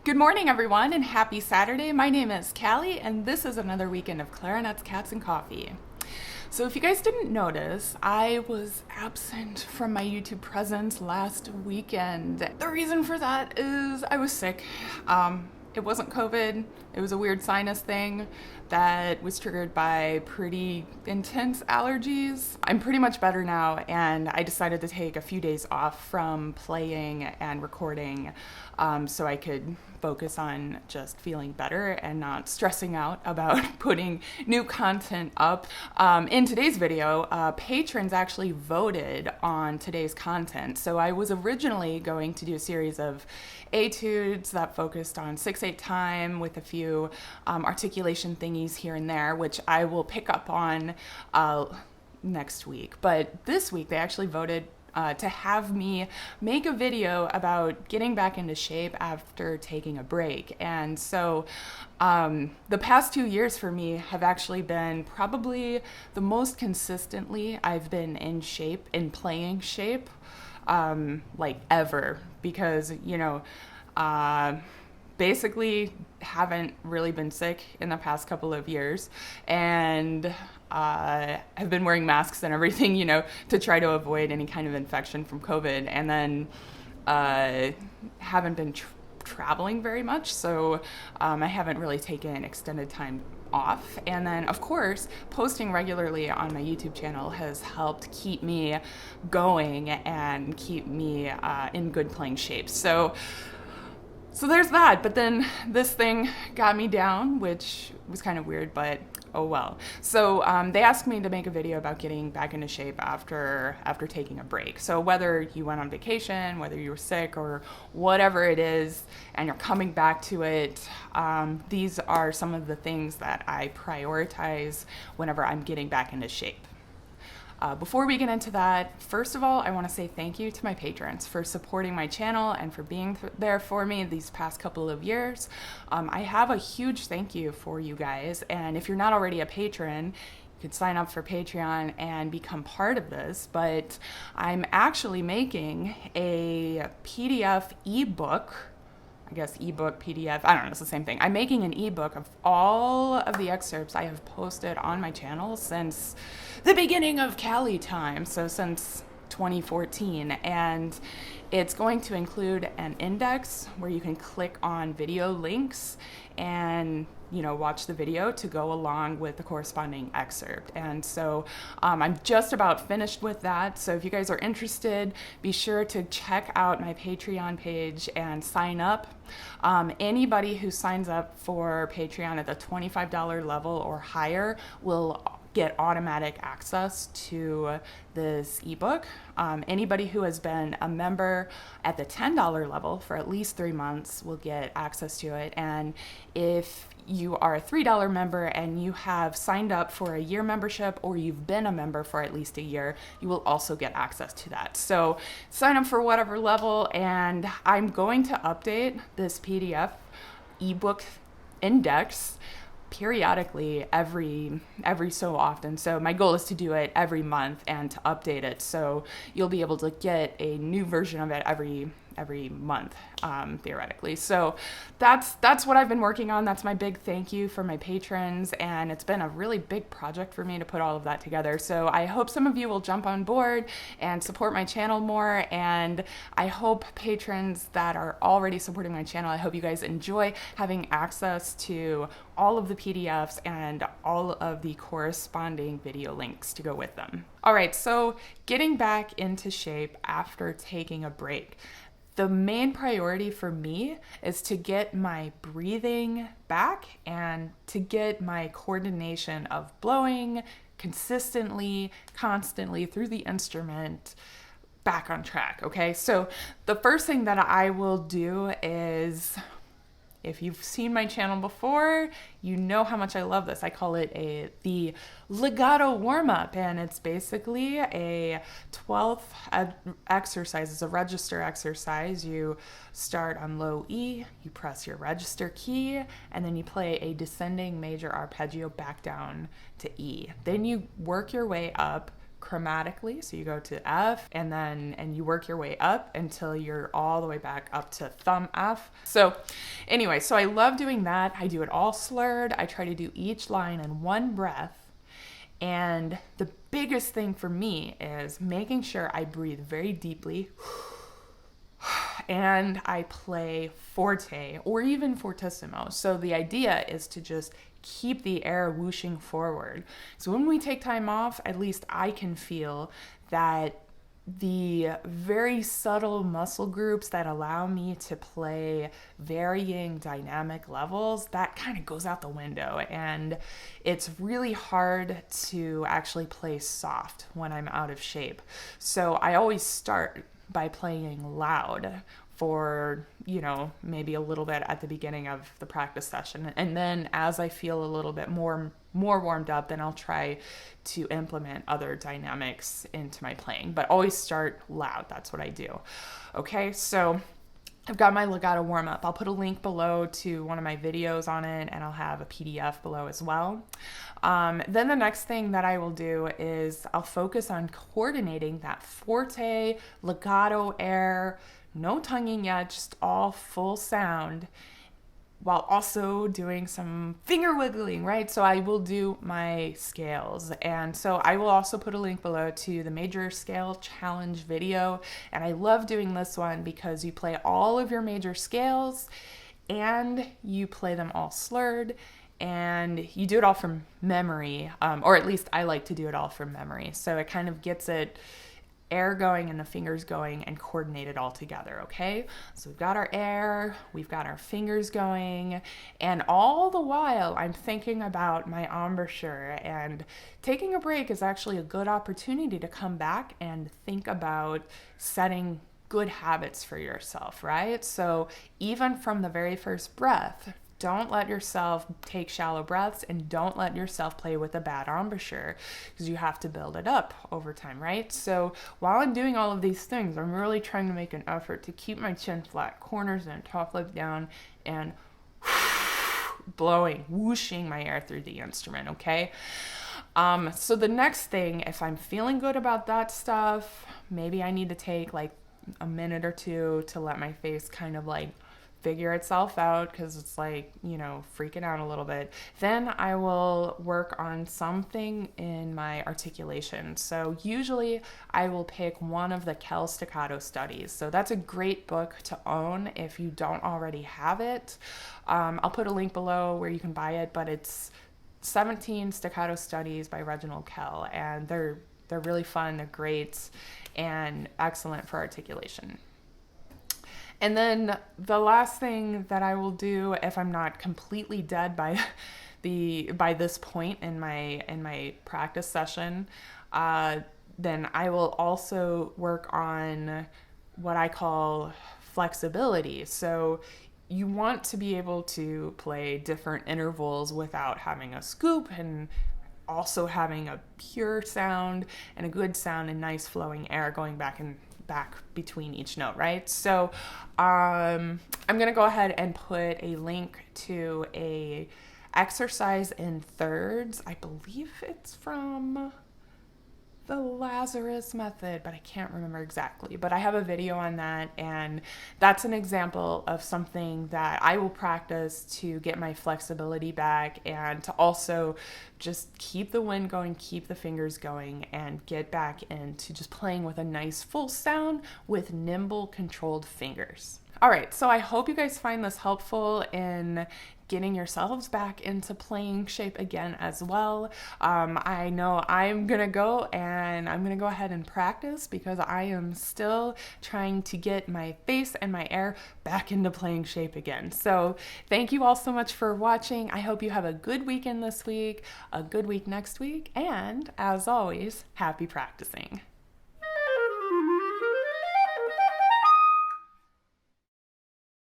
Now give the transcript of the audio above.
Good morning, everyone, and happy Saturday. My name is Callie, and this is another weekend of Clarinets, Cats, and Coffee. So if you guys didn't notice, I was absent from my YouTube presence last weekend. The reason for that is I was sick. It wasn't COVID. It was a weird sinus thing that was triggered by pretty intense allergies. I'm pretty much better now, and I decided to take a few days off from playing and recording so I could focus on just feeling better and not stressing out about putting new content up. In today's video, patrons actually voted on today's content. So I was originally going to do a series of etudes that focused on 6/8 time with a few articulation thingies here and there, which I will pick up on next week. But this week they actually voted to have me make a video about getting back into shape after taking a break. And so the past 2 years for me have actually been probably the most consistently I've been in shape, in playing shape, like ever, because, you know, basically haven't really been sick in the past couple of years, and have been wearing masks and everything, you know, to try to avoid any kind of infection from COVID, and then haven't been traveling very much, so I haven't really taken extended time off. And then, of course, posting regularly on my YouTube channel has helped keep me going and keep me in good playing shape. So there's that. But then this thing got me down, which was kind of weird, but oh well. So they asked me to make a video about getting back into shape after taking a break. So whether you went on vacation, whether you were sick, or whatever it is, and you're coming back to it, these are some of the things that I prioritize whenever I'm getting back into shape. Before we get into that, first of all, I want to say thank you to my patrons for supporting my channel and for being there for me these past couple of years. I have a huge thank you for you guys, and if you're not already a patron, you could sign up for Patreon and become part of this. But I'm actually making a PDF ebook. I guess ebook, PDF, I don't know, it's the same thing. I'm making an ebook of all of the excerpts I have posted on my channel since the beginning of Callie time, so since 2014, and it's going to include an index where you can click on video links and, you know, watch the video to go along with the corresponding excerpt. And so I'm just about finished with that. So if you guys are interested, be sure to check out my Patreon page and sign up. Anybody who signs up for Patreon at the $25 level or higher will get automatic access to this ebook. Anybody who has been a member at the $10 level for at least 3 months will get access to it. And if you are a $3 member and you have signed up for a year membership, or you've been a member for at least a year, you will also get access to that. So sign up for whatever level, and I'm going to update this PDF ebook index periodically every so often. So my goal is to do it every month and to update it, so you'll be able to get a new version of it every month, theoretically. So that's what I've been working on. That's my big thank you for my patrons, and it's been a really big project for me to put all of that together. So I hope some of you will jump on board and support my channel more, and I hope patrons that are already supporting my channel, I hope you guys enjoy having access to all of the PDFs and all of the corresponding video links to go with them. All right, so getting back into shape after taking a break. The main priority for me is to get my breathing back and to get my coordination of blowing consistently, constantly through the instrument back on track, okay? So the first thing that I will do is, if you've seen my channel before, you know how much I love this. I call it the legato warm-up, and it's basically a 12th exercise. It's a register exercise. You start on low E, you press your register key, and then you play a descending major arpeggio back down to E. Then you work your way up chromatically. So you go to F and you work your way up until you're all the way back up to thumb F. So anyway, so I love doing that. I do it all slurred. I try to do each line in one breath. And the biggest thing for me is making sure I breathe very deeply and I play forte or even fortissimo. So the idea is to just keep the air whooshing forward. So when we take time off, at least I can feel that the very subtle muscle groups that allow me to play varying dynamic levels, that kind of goes out the window. And it's really hard to actually play soft when I'm out of shape. So I always start by playing loud for, maybe a little bit at the beginning of the practice session. And then as I feel a little bit more warmed up, then I'll try to implement other dynamics into my playing, but always start loud. That's what I do. Okay, so I've got my legato warm-up. I'll put a link below to one of my videos on it, and I'll have a PDF below as well. Then the next thing that I will do is I'll focus on coordinating that forte, legato air, no tonguing yet, just all full sound, while also doing some finger wiggling, right? So I will do my scales. And so I will also put a link below to the major scale challenge video. And I love doing this one because you play all of your major scales and you play them all slurred and you do it all from memory, or at least I like to do it all from memory. So it kind of gets it air going and the fingers going and coordinate it all together, okay? So we've got our air, we've got our fingers going, and all the while I'm thinking about my embouchure, and taking a break is actually a good opportunity to come back and think about setting good habits for yourself, right? So even from the very first breath, don't let yourself take shallow breaths and don't let yourself play with a bad embouchure because you have to build it up over time, right? So while I'm doing all of these things, I'm really trying to make an effort to keep my chin flat, corners in, top lip down, and blowing, whooshing my air through the instrument, okay? So the next thing, if I'm feeling good about that stuff, maybe I need to take like a minute or two to let my face kind of like figure itself out because it's like, freaking out a little bit. Then I will work on something in my articulation. So usually I will pick one of the Kell staccato studies. So that's a great book to own if you don't already have it. I'll put a link below where you can buy it, but it's 17 staccato studies by Reginald Kell, and they're really fun, they're great, and excellent for articulation. And then the last thing that I will do if I'm not completely dead by this point in my practice session, then I will also work on what I call flexibility. So you want to be able to play different intervals without having a scoop and also having a pure sound and a good sound and nice flowing air going back between each note, right? So I'm gonna go ahead and put a link to a exercise in thirds. I believe it's from the Lazarus method, but I can't remember exactly. But I have a video on that, and that's an example of something that I will practice to get my flexibility back and to also just keep the wind going, keep the fingers going, and get back into just playing with a nice full sound with nimble, controlled fingers. All right, so I hope you guys find this helpful in getting yourselves back into playing shape again as well. I know I'm gonna go ahead and practice because I am still trying to get my face and my air back into playing shape again. So thank you all so much for watching. I hope you have a good weekend this week, a good week next week, and as always, happy practicing.